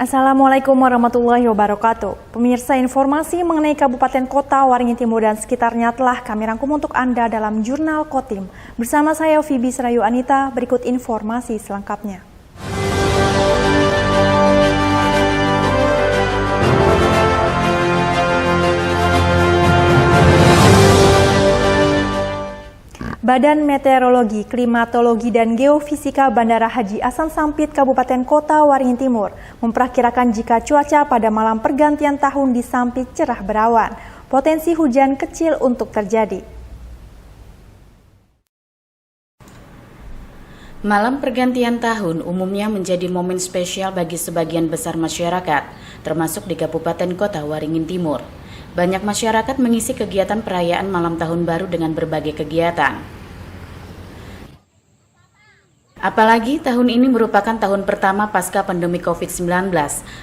Assalamualaikum warahmatullahi wabarakatuh. Pemirsa, informasi mengenai Kabupaten Kota Waringin Timur dan sekitarnya telah kami rangkum untuk Anda dalam Jurnal Kotim. Bersama saya Fibi Serayu Anita, berikut informasi selengkapnya. Badan Meteorologi, Klimatologi, dan Geofisika Bandara Haji Hasan Sampit Kabupaten Kota Waringin Timur memperkirakan jika cuaca pada malam pergantian tahun di Sampit cerah berawan, potensi hujan kecil untuk terjadi. Malam pergantian tahun umumnya menjadi momen spesial bagi sebagian besar masyarakat, termasuk di Kabupaten Kota Waringin Timur. Banyak masyarakat mengisi kegiatan perayaan malam tahun baru dengan berbagai kegiatan. Apalagi tahun ini merupakan tahun pertama pasca pandemi COVID-19,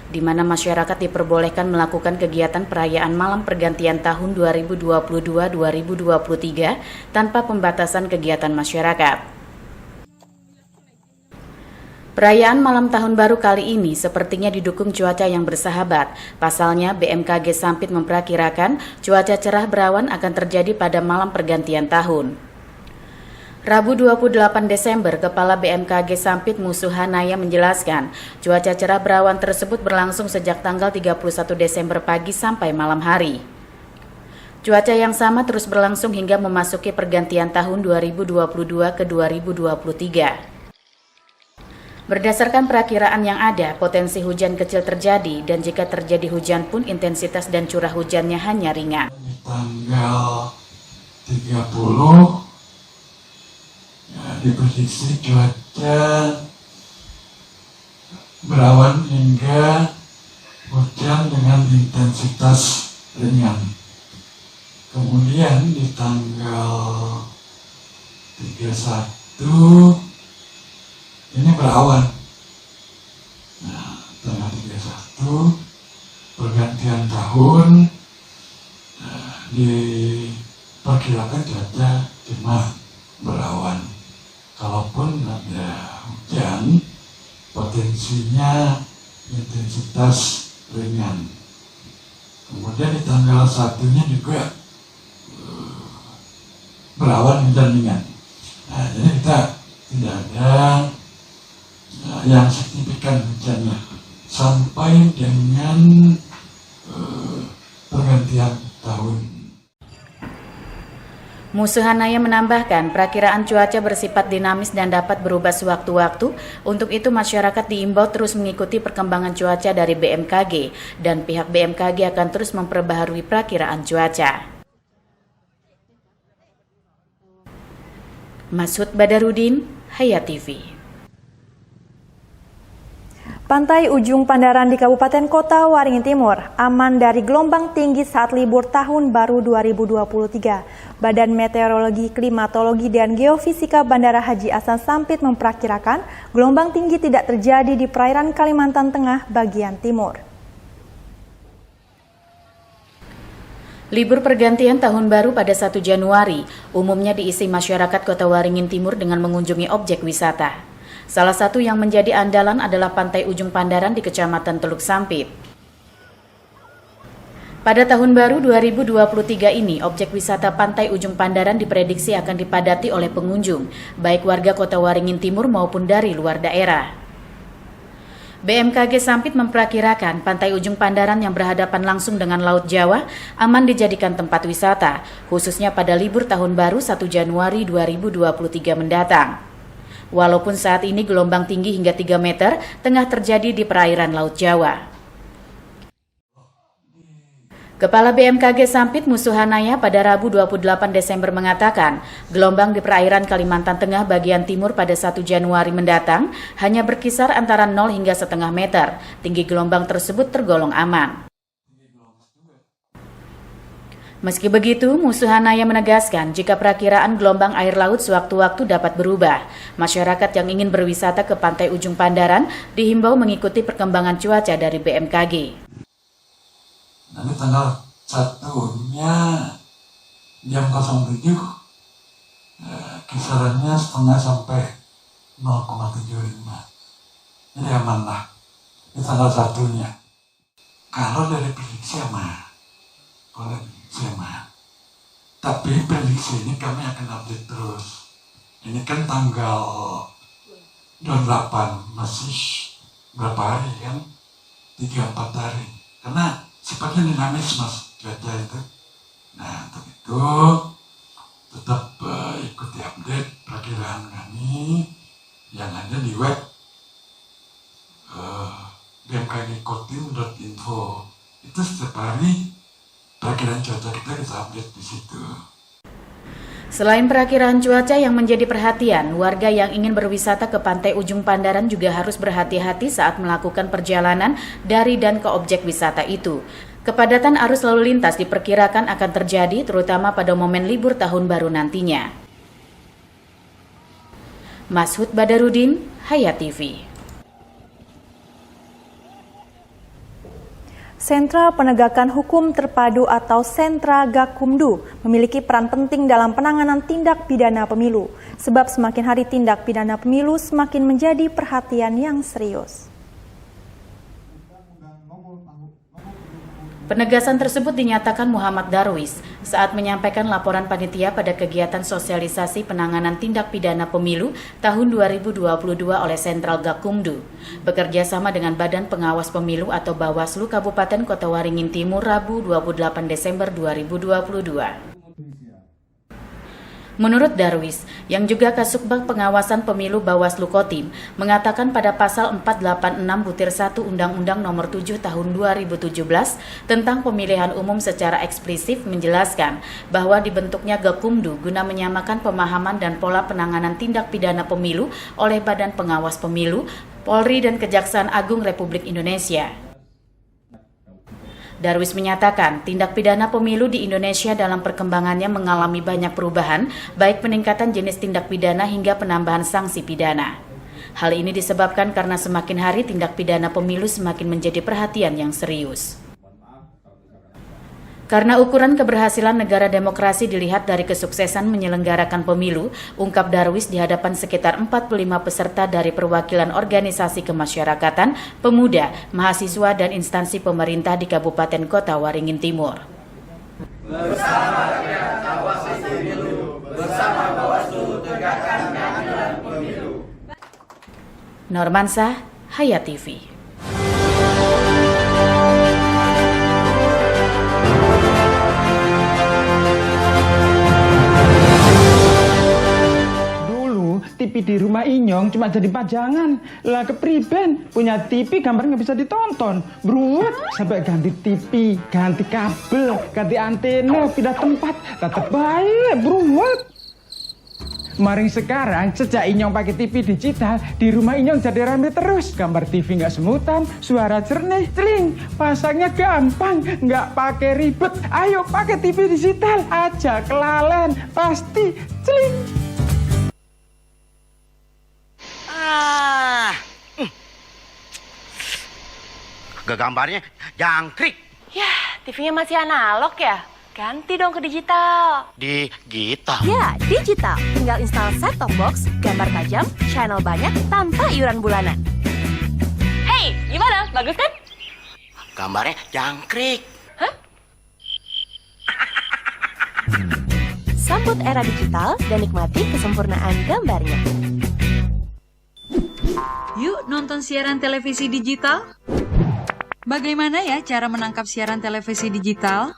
di mana masyarakat diperbolehkan melakukan kegiatan perayaan malam pergantian tahun 2022-2023 tanpa pembatasan kegiatan masyarakat. Perayaan malam tahun baru kali ini sepertinya didukung cuaca yang bersahabat. Pasalnya, BMKG Sampit memperkirakan cuaca cerah berawan akan terjadi pada malam pergantian tahun. Rabu 28 Desember, Kepala BMKG Sampit Musuhanaya menjelaskan, cuaca cerah berawan tersebut berlangsung sejak tanggal 31 Desember pagi sampai malam hari. Cuaca yang sama terus berlangsung hingga memasuki pergantian tahun 2022 ke 2023. Berdasarkan perakiraan yang ada, potensi hujan kecil terjadi dan jika terjadi hujan pun intensitas dan curah hujannya hanya ringan. Tanggal 30 diprediksi cuaca berawan hingga hujan dengan intensitas ringan. Kemudian di tanggal 31 ini berawan. Nah, tanggal 31 pergantian tahun, diperkirakan cuaca cuma berawan. Kalaupun ada hujan, potensinya intensitas ringan. Kemudian di tanggal 1-nya juga berawan hujan ringan. Nah, jadi kita tidak ada yang signifikan hujannya sampai dengan pergantian tahun. Musuhanaya menambahkan, perakiraan cuaca bersifat dinamis dan dapat berubah sewaktu-waktu. Untuk itu masyarakat diimbau terus mengikuti perkembangan cuaca dari BMKG dan pihak BMKG akan terus memperbaharui perakiraan cuaca. Masud Badarudin, Hayat TV. Pantai Ujung Pandaran di Kabupaten Kota Waringin Timur aman dari gelombang tinggi saat libur tahun baru 2023. Badan Meteorologi, Klimatologi, dan Geofisika Bandara Haji Hasan Sampit memperkirakan gelombang tinggi tidak terjadi di perairan Kalimantan Tengah bagian timur. Libur pergantian tahun baru pada 1 Januari umumnya diisi masyarakat Kota Waringin Timur dengan mengunjungi objek wisata. Salah satu yang menjadi andalan adalah Pantai Ujung Pandaran di Kecamatan Teluk Sampit. Pada tahun baru 2023 ini, objek wisata Pantai Ujung Pandaran diprediksi akan dipadati oleh pengunjung, baik warga Kota Waringin Timur maupun dari luar daerah. BMKG Sampit memperkirakan Pantai Ujung Pandaran yang berhadapan langsung dengan Laut Jawa aman dijadikan tempat wisata, khususnya pada libur tahun baru 1 Januari 2023 mendatang. Walaupun saat ini gelombang tinggi hingga 3 meter tengah terjadi di perairan Laut Jawa. Kepala BMKG Sampit Musuhanaya pada Rabu 28 Desember mengatakan, gelombang di perairan Kalimantan Tengah bagian timur pada 1 Januari mendatang hanya berkisar antara 0 hingga setengah meter. Tinggi gelombang tersebut tergolong aman. Meski begitu, Musuhanaya menegaskan jika perakiraan gelombang air laut sewaktu-waktu dapat berubah. Masyarakat yang ingin berwisata ke Pantai Ujung Pandaran dihimbau mengikuti perkembangan cuaca dari BMKG. Nanti tanggal 1-nya jam 07, kisarannya setengah sampai 0,75. Jadi aman lah. Ini tanggal 1-nya. Kalau dari prediksi aman. Kalau prediksi aman. Tapi prediksi ini kami akan update terus. Ini kan tanggal 28, masih berapa hari kan? 3-4 hari. Karena sifatnya dinamis mas, cuaca itu. Nah, untuk itu tetap ikuti update perakiraan kami yang ada di web bmkgkotim.info. Itu setiap hari perakiraan cuaca kita update di situ. Selain perakiraan cuaca yang menjadi perhatian, warga yang ingin berwisata ke Pantai Ujung Pandaran juga harus berhati-hati saat melakukan perjalanan dari dan ke objek wisata itu. Kepadatan arus lalu lintas diperkirakan akan terjadi terutama pada momen libur tahun baru nantinya. Mashud Badarudin, Hayat TV. Sentra Penegakan Hukum Terpadu atau Sentra Gakumdu memiliki peran penting dalam penanganan tindak pidana pemilu. Sebab semakin hari tindak pidana pemilu semakin menjadi perhatian yang serius. Penegasan tersebut dinyatakan Muhammad Darwis saat menyampaikan laporan panitia pada kegiatan sosialisasi penanganan tindak pidana pemilu tahun 2022 oleh Sentral Gakumdu, bekerja sama dengan Badan Pengawas Pemilu atau Bawaslu Kabupaten Kota Waringin Timur Rabu 28 Desember 2022. Menurut Darwis, yang juga Kasubag Pengawasan Pemilu Bawaslu Kotim, mengatakan pada pasal 486/1 Undang-Undang Nomor 7 Tahun 2017 tentang pemilihan umum secara eksplisit menjelaskan bahwa dibentuknya Gakumdu guna menyamakan pemahaman dan pola penanganan tindak pidana pemilu oleh Badan Pengawas Pemilu, Polri dan Kejaksaan Agung Republik Indonesia. Darwis menyatakan, tindak pidana pemilu di Indonesia dalam perkembangannya mengalami banyak perubahan, baik peningkatan jenis tindak pidana hingga penambahan sanksi pidana. Hal ini disebabkan karena semakin hari tindak pidana pemilu semakin menjadi perhatian yang serius. Karena ukuran keberhasilan negara demokrasi dilihat dari kesuksesan menyelenggarakan pemilu, ungkap Darwis di hadapan sekitar 45 peserta dari perwakilan organisasi kemasyarakatan, pemuda, mahasiswa, dan instansi pemerintah di Kabupaten Kota Waringin Timur. Bersama rakyat awasi pemilu, bersama Bawaslu tegakkan keadilan pemilu. Normansyah, Hayat TV. TV di rumah Inyong cuma jadi pajangan. Lah kepriben punya TV gambar nggak bisa ditonton. Beruat sampai ganti TV, ganti kabel, ganti antena, pindah tempat. Tetap baik, beruat. Maring sekarang sejak Inyong pakai TV digital, di rumah Inyong jadi rame terus. Gambar TV nggak semutan, suara jernih, celing. Pasangnya gampang, nggak pakai ribet. Ayo pakai TV digital aja, kelalen pasti celing. Gambarnya jangkrik. Yah, TV-nya masih analog ya? Ganti dong ke digital. Digital? Ya, digital. Tinggal install set-top box, gambar tajam, channel banyak, tanpa iuran bulanan. Hey, gimana? Bagus kan? Gambarnya jangkrik. Hah? Sambut era digital dan nikmati kesempurnaan gambarnya. Yuk nonton siaran televisi digital. Bagaimana ya cara menangkap siaran televisi digital?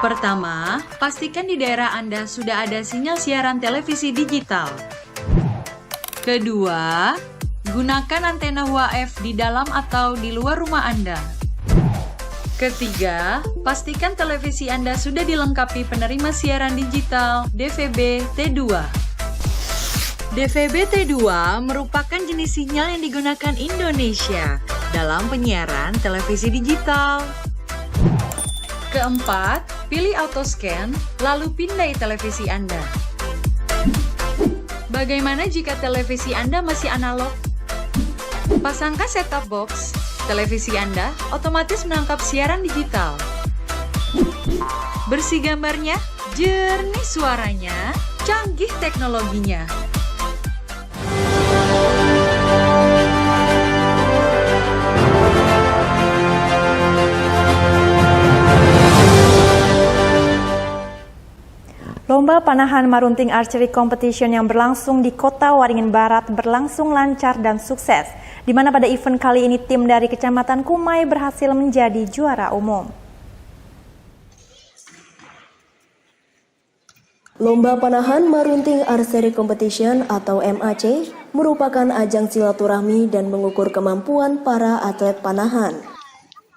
Pertama, pastikan di daerah Anda sudah ada sinyal siaran televisi digital. Kedua, gunakan antena UHF di dalam atau di luar rumah Anda. Ketiga, pastikan televisi Anda sudah dilengkapi penerima siaran digital DVB T2. DVB T2 merupakan jenis sinyal yang digunakan Indonesia dalam penyiaran televisi digital. Keempat, pilih auto scan, lalu pindai televisi Anda. Bagaimana jika televisi Anda masih analog? Pasangkan set-top box, televisi Anda otomatis menangkap siaran digital. Bersih gambarnya, jernih suaranya, canggih teknologinya. Lomba panahan marunting archery competition yang berlangsung di Kota Waringin Barat berlangsung lancar dan sukses, di mana pada event kali ini tim dari Kecamatan Kumai berhasil menjadi juara umum. Lomba panahan marunting archery competition atau MAC merupakan ajang silaturahmi dan mengukur kemampuan para atlet panahan.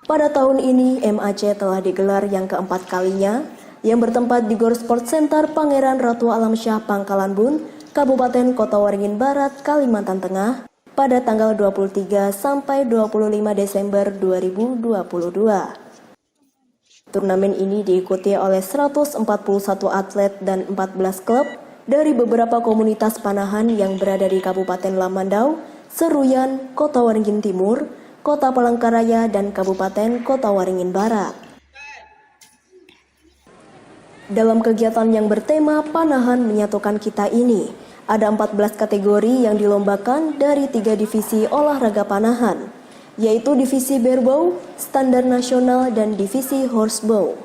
Pada tahun ini MAC telah digelar yang keempat kalinya, yang bertempat di Gor Sport Center Pangeran Ratu Alamsyah Pangkalan Bun, Kabupaten Kota Waringin Barat, Kalimantan Tengah pada tanggal 23 sampai 25 Desember 2022. Turnamen ini diikuti oleh 141 atlet dan 14 klub dari beberapa komunitas panahan yang berada di Kabupaten Lamandau, Seruyan, Kota Waringin Timur, Kota Palangkaraya, dan Kabupaten Kota Waringin Barat. Dalam kegiatan yang bertema Panahan Menyatukan Kita ini, ada 14 kategori yang dilombakan dari 3 divisi olahraga panahan, yaitu divisi barebow, standar nasional, dan divisi horsebow.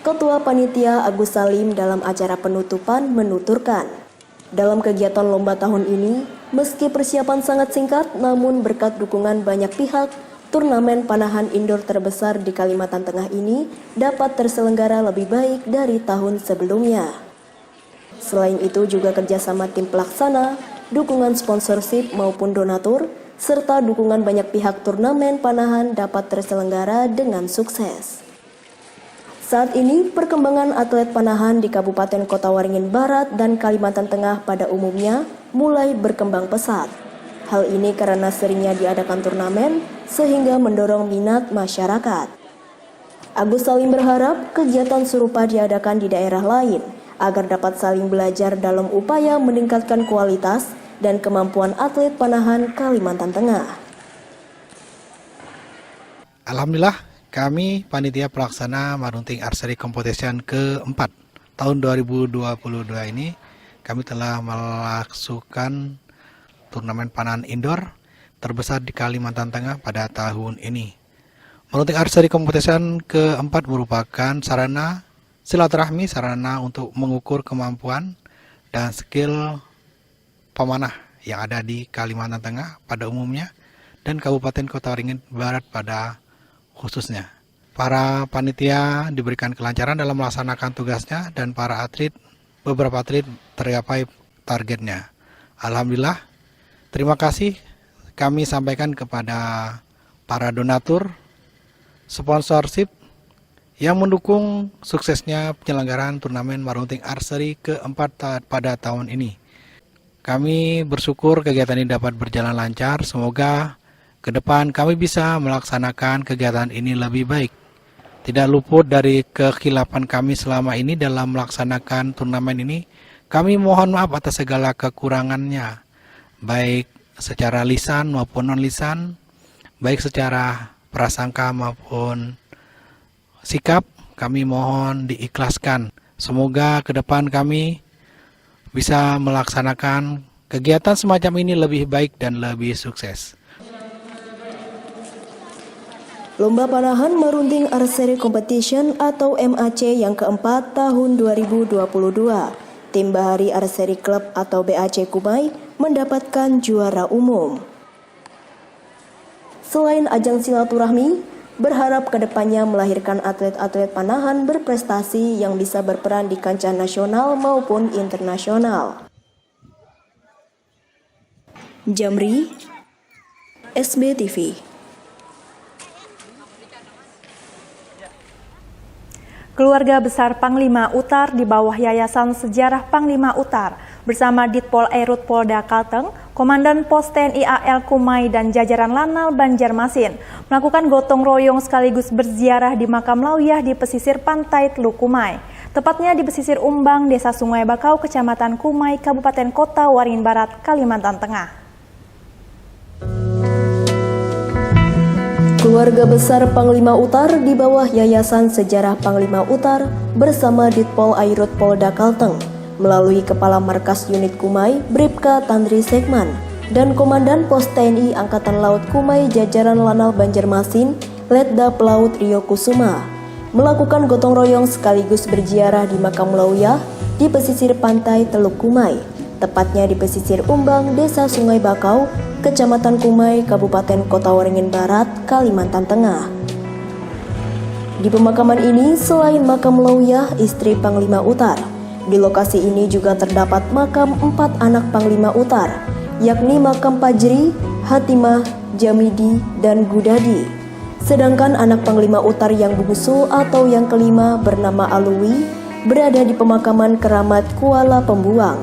Ketua Panitia Agus Salim dalam acara penutupan menuturkan, dalam kegiatan lomba tahun ini, meski persiapan sangat singkat, namun berkat dukungan banyak pihak, turnamen panahan indoor terbesar di Kalimantan Tengah ini dapat terselenggara lebih baik dari tahun sebelumnya. Selain itu juga kerjasama tim pelaksana, dukungan sponsorship maupun donatur, serta dukungan banyak pihak turnamen panahan dapat terselenggara dengan sukses. Saat ini, perkembangan atlet panahan di Kabupaten Kota Waringin Barat dan Kalimantan Tengah pada umumnya mulai berkembang pesat. Hal ini karena seringnya diadakan turnamen sehingga mendorong minat masyarakat. Agus Salim berharap kegiatan serupa diadakan di daerah lain agar dapat saling belajar dalam upaya meningkatkan kualitas dan kemampuan atlet panahan Kalimantan Tengah. Alhamdulillah, kami panitia pelaksana Marunting Archery Competition ke-4 tahun 2022 ini, kami telah melakukan turnamen panahan indoor terbesar di Kalimantan Tengah pada tahun ini. Marunting Archery Competition ke-4 merupakan sarana silaturahmi, sarana untuk mengukur kemampuan dan skill pemanah yang ada di Kalimantan Tengah pada umumnya dan Kabupaten Kota Waringin Barat pada khususnya. Para panitia diberikan kelancaran dalam melaksanakan tugasnya dan para atlet, beberapa atlet tercapai targetnya. Alhamdulillah, terima kasih kami sampaikan kepada para donatur, sponsorship yang mendukung suksesnya penyelenggaraan turnamen Marunting Archery ke-4 pada tahun ini. Kami bersyukur kegiatan ini dapat berjalan lancar. Semoga ke depan kami bisa melaksanakan kegiatan ini lebih baik. Tidak luput dari kekhilafan kami selama ini dalam melaksanakan turnamen ini. Kami mohon maaf atas segala kekurangannya, baik secara lisan maupun non-lisan, baik secara prasangka maupun sikap. Kami mohon diikhlaskan. Semoga ke depan kami bisa melaksanakan kegiatan semacam ini lebih baik dan lebih sukses. Lomba panahan marunting archery competition atau MAC yang keempat tahun 2022, tim Bahari Archery Club atau BAC Kumai mendapatkan juara umum. Selain ajang silaturahmi, berharap kedepannya melahirkan atlet-atlet panahan berprestasi yang bisa berperan di kancah nasional maupun internasional. Jamri, SBTV. Keluarga besar Panglima Utar di bawah Yayasan Sejarah Panglima Utar bersama Ditpol Airut Polda Kalteng, Komandan Pos TNI AL Kumai dan jajaran Lanal Banjarmasin melakukan gotong royong sekaligus berziarah di makam Lauyah di pesisir pantai Teluk Kumai, tepatnya di pesisir Umbang, Desa Sungai Bakau, Kecamatan Kumai, Kabupaten Kota Waringin Barat, Kalimantan Tengah. Keluarga besar Panglima Utar di bawah Yayasan Sejarah Panglima Utar bersama Ditpol Airut Polda Kalteng melalui Kepala Markas Unit Kumai Bribka Tandri Sekman dan Komandan Pos TNI Angkatan Laut Kumai jajaran Lanal Banjarmasin Letda Pelaut Rio Kusuma melakukan gotong royong sekaligus berziarah di makam Lauyah di di pesisir pantai Teluk Kumai, tepatnya di pesisir Umbang, Desa Sungai Bakau, Kecamatan Kumai, Kabupaten Kota Waringin Barat, Kalimantan Tengah. Di pemakaman ini, selain makam Lauyah, istri Panglima Utar, di lokasi ini juga terdapat makam 4 anak Panglima Utar, yakni makam Pajri, Hatimah, Jamidi, dan Gudadi. Sedangkan anak Panglima Utar yang bungsu atau yang kelima bernama Alwi berada di pemakaman Keramat Kuala Pembuang.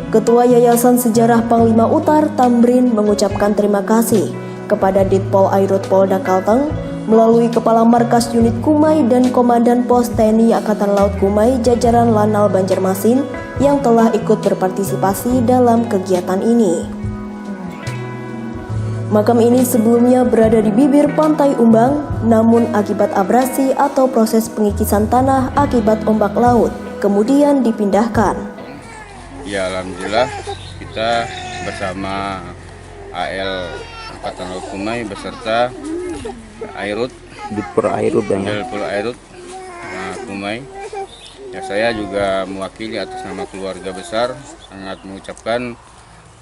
Ketua Yayasan Sejarah Panglima Utar, Tamrin, mengucapkan terima kasih kepada Ditpol Airut Polda Kalteng melalui Kepala Markas Unit Kumai dan Komandan Pos TNI Angkatan Laut Kumai jajaran Lanal Banjarmasin yang telah ikut berpartisipasi dalam kegiatan ini. Makam ini sebelumnya berada di bibir pantai Umbang, namun akibat abrasi atau proses pengikisan tanah akibat ombak laut, kemudian dipindahkan. Ya, alhamdulillah kita bersama AL Angkatan Laut Kumai beserta Airut, Ditpol Airut dan Ditpol Airut Kumai. Ya, saya juga mewakili atas nama keluarga besar sangat mengucapkan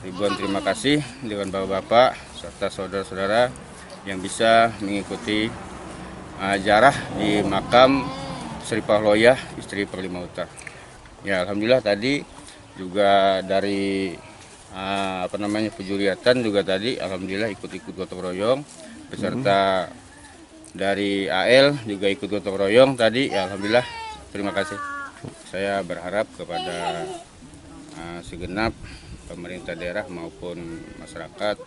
ribuan terima kasih dengan bapak-bapak serta saudara-saudara yang bisa mengikuti ziarah di makam Sri Pahloyah, istri Panglima Utar. Ya, alhamdulillah tadi juga dari Pejuriatan juga tadi alhamdulillah ikut-ikut gotong royong beserta dari AL juga ikut gotong royong tadi. Ya, alhamdulillah terima kasih. Saya berharap kepada segenap pemerintah daerah maupun masyarakat,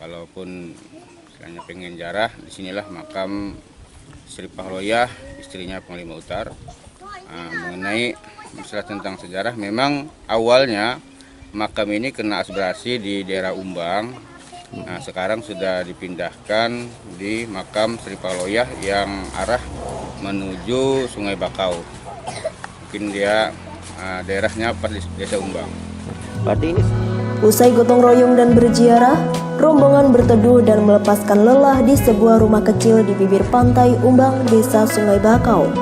kalaupun istilahnya pengen ziarah, disinilah makam Sri Pahloyah, istrinya Panglima Utar. Mengenai masalah tentang sejarah, memang awalnya makam ini kena abrasi di daerah Umbang. Nah, sekarang sudah dipindahkan di makam Sri Pahloyah yang arah menuju Sungai Bakau. Mungkin dia daerahnya pas di Desa Umbang. berarti ini. Usai gotong royong dan berziarah, rombongan berteduh dan melepaskan lelah di sebuah rumah kecil di bibir pantai Umbang, Desa Sungai Bakau.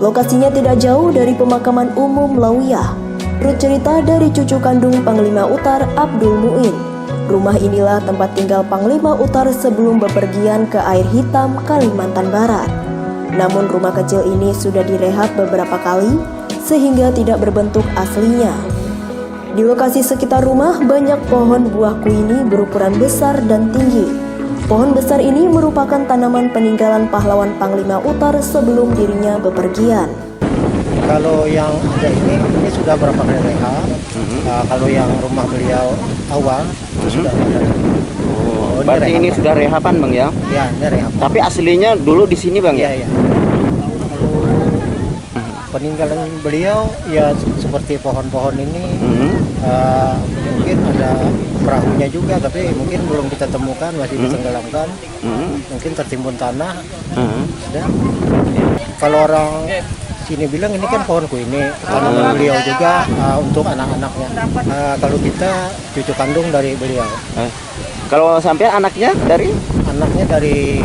Lokasinya tidak jauh dari pemakaman umum Lauyah. Menurut cerita dari cucu kandung Panglima Utar, Abdul Muin, rumah inilah tempat tinggal Panglima Utar sebelum bepergian ke Air Hitam, Kalimantan Barat. Namun rumah kecil ini sudah direhab beberapa kali sehingga tidak berbentuk aslinya. Di lokasi sekitar rumah banyak pohon buah kuini berukuran besar dan tinggi. Pohon besar ini merupakan tanaman peninggalan pahlawan Panglima Utar sebelum dirinya bepergian. Kalau yang ada ini sudah berapa kali rehab. Kalau yang rumah beliau awal itu sudah ada. Berarti ini sudah rehaban Bang ya? Ya, ini rehab. Tapi aslinya dulu di sini Bang ya? Iya. Peninggalan beliau ya seperti pohon-pohon ini, mungkin ada perahunya juga, tapi mungkin belum kita temukan, masih ditenggelamkan, mungkin tertimbun tanah. Kalau orang sini bilang ini kan pohon kuini, tanaman beliau juga untuk anak-anaknya. Kalau kita cucu kandung dari beliau. Kalau sampai anaknya dari? Anaknya dari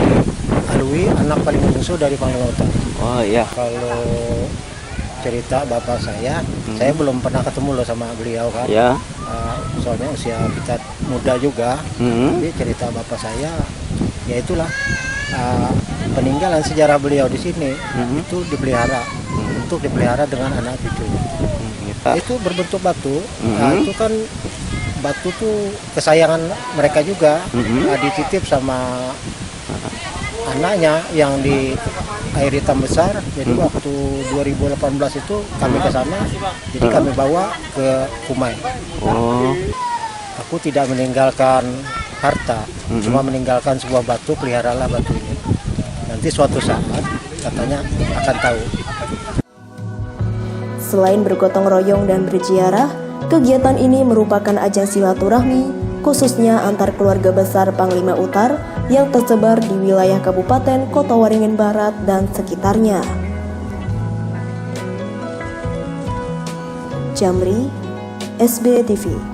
Alwi, anak paling bungsu dari Panglima Utar. Oh iya. Kalau cerita bapak saya belum pernah ketemu loh sama beliau kan. Ya. Soalnya usia kita muda juga. Tapi cerita bapak saya, ya itulah peninggalan sejarah beliau di sini itu dipelihara, untuk dipelihara dengan anak cucunya. Itu berbentuk batu. Itu kan batu tuh kesayangan mereka juga. Dititip sama anaknya yang di Air Hitam besar. Jadi waktu 2018 itu kami ke sana, jadi kami bawa ke Kumai. Aku tidak meninggalkan harta, cuma meninggalkan sebuah batu, peliharalah batu ini. Nanti suatu saat katanya akan tahu. Selain bergotong royong dan berziarah, kegiatan ini merupakan ajang silaturahmi, khususnya antar keluarga besar Panglima Utar yang tersebar di wilayah Kabupaten Kota Waringin Barat dan sekitarnya. Jamri, SBTV.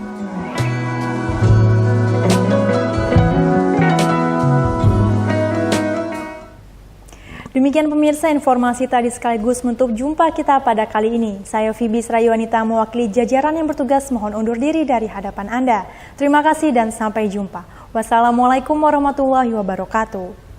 Demikian pemirsa informasi tadi sekaligus menutup jumpa kita pada kali ini. Saya Phoebe Srayuwanita mewakili jajaran yang bertugas mohon undur diri dari hadapan Anda. Terima kasih dan sampai jumpa. Wassalamualaikum warahmatullahi wabarakatuh.